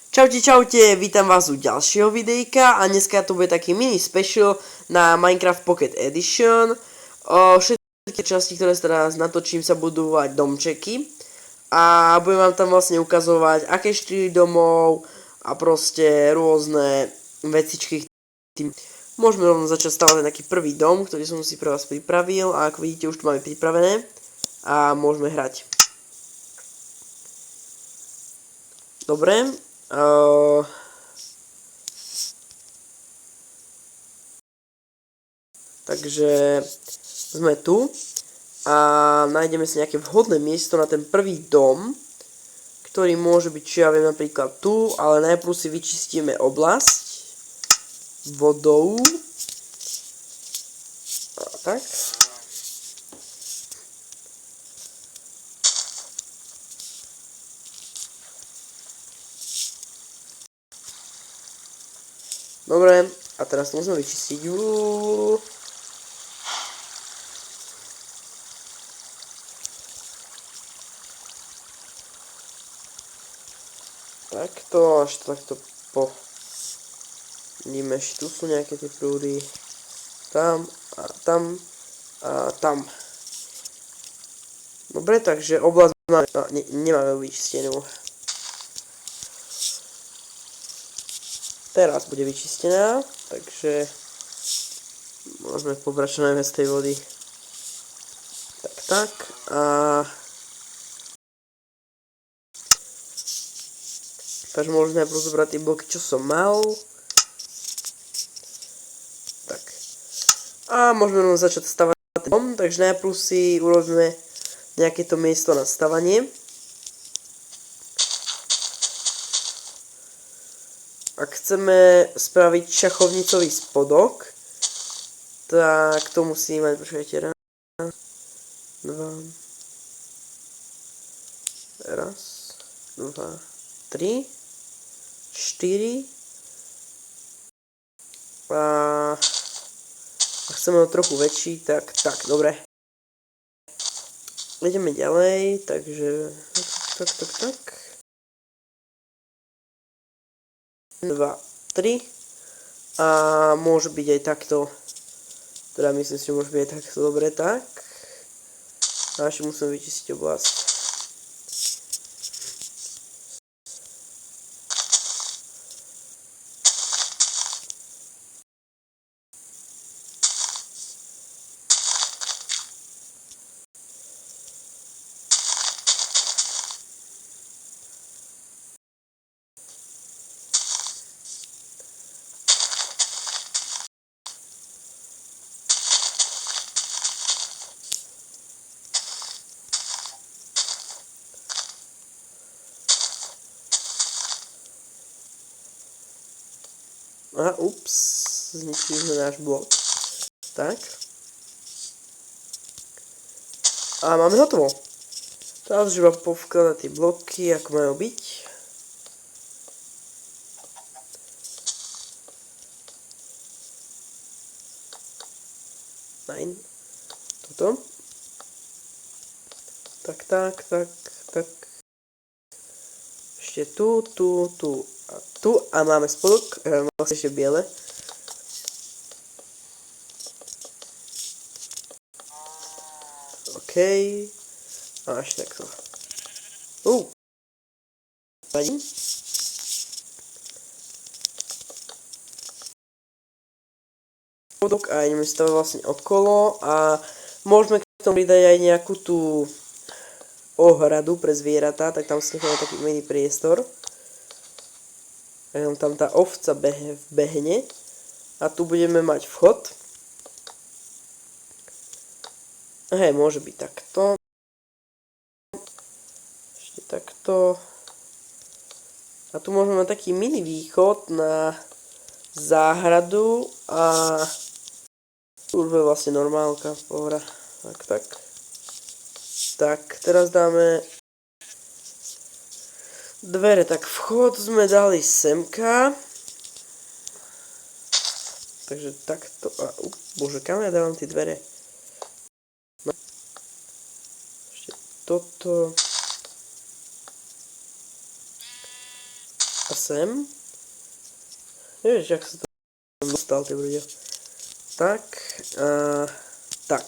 Čaute, čaute, vítam vás u ďalšieho videjka a dneska tu bude taký mini special na Minecraft Pocket Edition. Všetky časti, ktoré teraz natočím, sa budú volať domčeky a budem vám tam vlastne ukazovať, aké štýly domov a proste rôzne vecičky. Môžeme rovno začať stavať taký prvý dom, ktorý som si pre vás pripravil a ako vidíte, už tu máme pripravené a môžeme hrať. Dobre. Takže sme tu a nájdeme si nejaké vhodné miesto na ten prvý dom, ktorý môže byť, čo ja viem, napríklad tu, ale najprv si vyčistíme oblasť vodou. A tak. Dobre, a teraz to musíme vyčistiť. Takto, až takto po... Vidíme, že tu sú nejaké tie prúdy. Tam a tam a tam. Dobre, takže oblasť nemáme vyčistenú. Teraz bude vyčistená, takže môžeme pobrať čo najviac tej vody. Tak a takže môžeme najprv zobrať tie bloky, čo som mal. Tak. A môžeme začať stavať dom, takže najprv si urobíme nejaké to miesto na stavanie. Ak chceme spraviť šachovnicový spodok, tak to musí mať, počkajte, raz, dva, tri, štyri a chceme ho trochu väčší, tak, dobre. Ideme ďalej, takže tak. 2, 3 a môže byť aj takto, teda myslím si, že môže byť aj takto, dobre, tak a ešte musíme vyčistiť oblasť. Aha, ups, zničili sme náš blok. Tak. A máme hotovo. Teraz už iba povkladať tie bloky, ako majú byť. Nein. Toto. Tak. Ešte tu a tu a máme spodok, vlastne ešte biele. OK. A ešte takto. Vadí. Spodok a ideme stavať vlastne okolo a môžeme k tomu pridať aj nejakú tú ohradu pre zvieratá, tak tam si necháme taký mini priestor. Tam tá ovca behne a tu budeme mať vchod. Hej, môže byť takto. Ešte takto. A tu môžeme mať taký mini východ na záhradu a tu už bude vlastne normálka, pohra. Tak. Tak, teraz dáme dvere, tak vchod sme dali semka. Takže takto a bože, kam ja dávam tie dvere? No. Ešte toto. A sem. Nevieš, jak sa to dostal, ty brďo. Tak. Tak.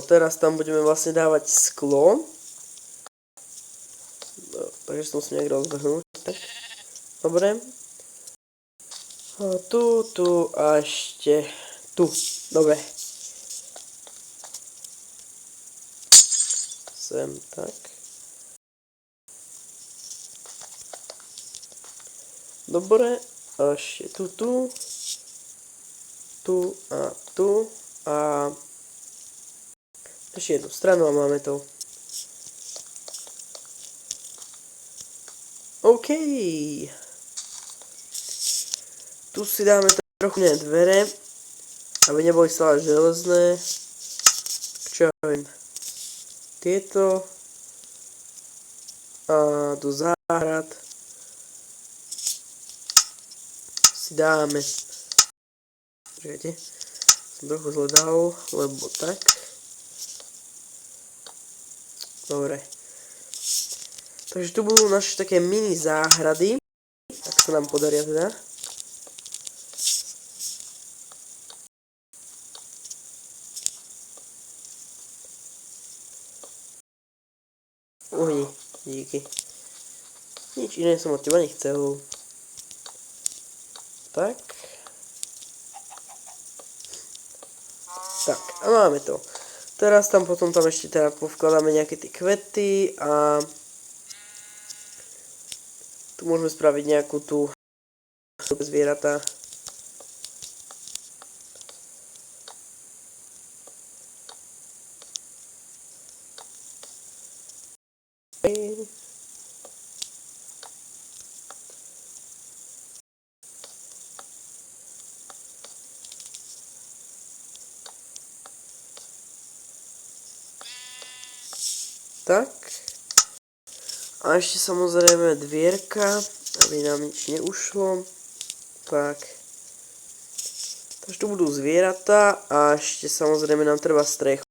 Teraz tam budeme vlastne dávať sklo. Takže to musím nejak rozbehnúť. Dobre. Tu a ešte tu. Dobre. Sem, tak. Dobre. A ešte tu. Tu a tu. A ešte jednu stranu a máme to. OK. Tu si dáme trochu dvere, aby neboli stále železné. Čo ja viem. Tieto. A do záhrad si dáme. Počkajte. Som trochu zle dal, lebo tak. Dobre. Takže tu budú naše také mini záhrady. Tak sa nám podaria teda. Díky. Nič iné som od teba nechcel. Tak. Tak, a máme to. Teraz tam potom ešte teda povkladáme nejaké tie kvety a tu môžeme spraviť nejakú tú zvieratá. Tak. A ešte samozrejme dvierka, aby nám nič neušlo. Tak. Takže tu budú zvieratá a ešte samozrejme nám treba strechu.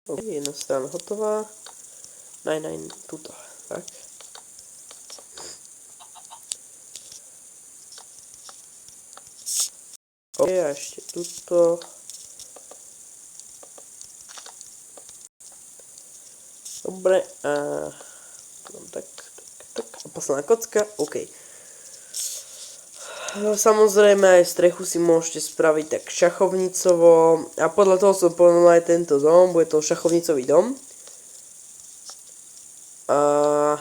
OK, jedna strana hotová. Tuto. Tak. OK, a ešte tuto. Dobre, a tak. A posledná kocka, OK. Samozrejme aj strechu si môžete spraviť tak šachovnicovo a podľa toho som povedal aj tento dom, bude to šachovnicový dom. A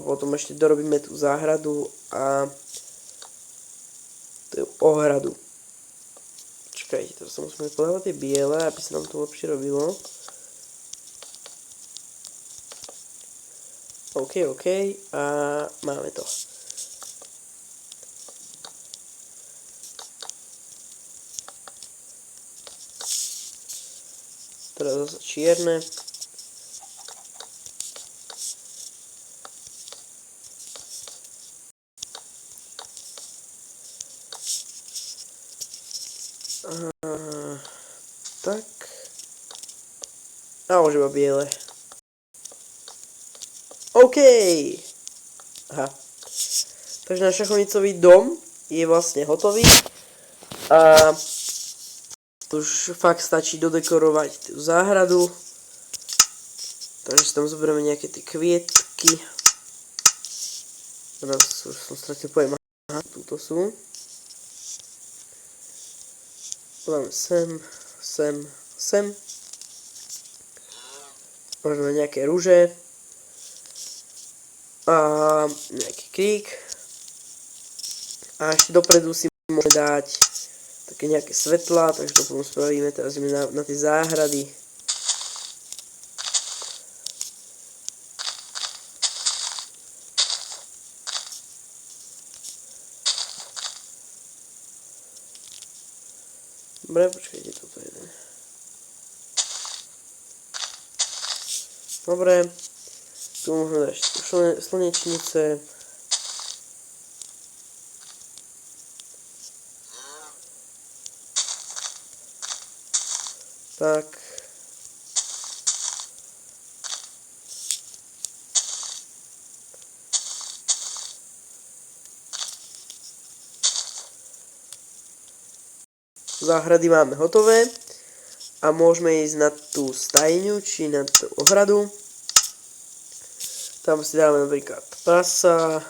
potom ešte dorobíme tú záhradu a ohradu. Čakajte, teraz sa musíme podávať tie biele, aby sa nám to lepšie robilo. OK, a máme to. Teraz zase čierne. Tak. A už iba biele. OK. Aha. Takže náš šachovnicový dom je vlastne hotový. A už fakt stačí dodekorovať tú záhradu. Takže si tam zoberieme nejaké tie kvietky. Teraz už som stratil pojem. Aha, túto sú. Podáme sem. Možno nejaké rúže. A nejaký krík. A ešte dopredu si môžeme dať také nejaké svetlá, takže to potom spravíme. Teraz ideme na tie záhrady. Dobre, počkajte, toto je jeden. Dobre, tu môžeme dať slnečnice. Tak. Záhrady máme hotové a môžeme ísť na tú stajňu, či na tú ohradu. Tam si dáme napríklad prasa.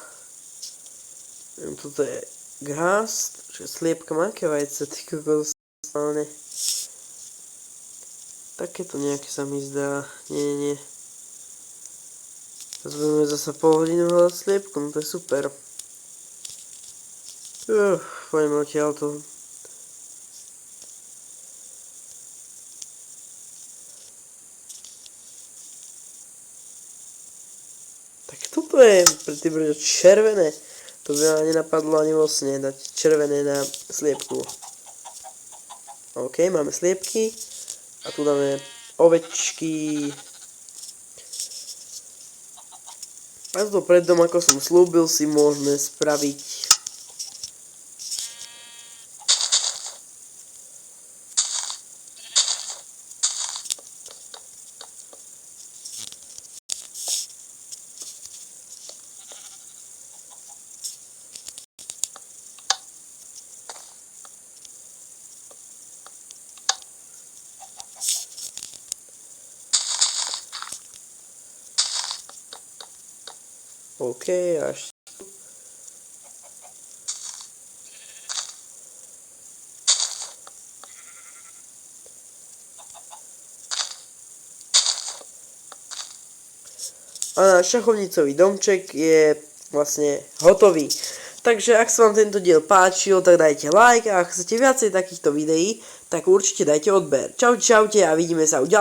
Toto je grast, že sliepka má aké vajce, ty kokos, ale takéto nejaké sa mi zdá, nie. Teraz budeme zasa pol hodinu hľadať sliepku, no to je super. Poďme odtiaľto. Tak toto je pre tie brďo červené. To by ma nenapadlo ani vo sne dať červené na sliepku. OK, máme sliepky. A tu dáme ovečky. A to pred dom, ako som slúbil, si môžeme spraviť OK, až a náš šachovnicový domček je vlastne hotový. Takže ak sa vám tento diel páčil, tak dajte like a ak chcete viacej takýchto videí, tak určite dajte odber. Čaute a vidíme sa u ďalších.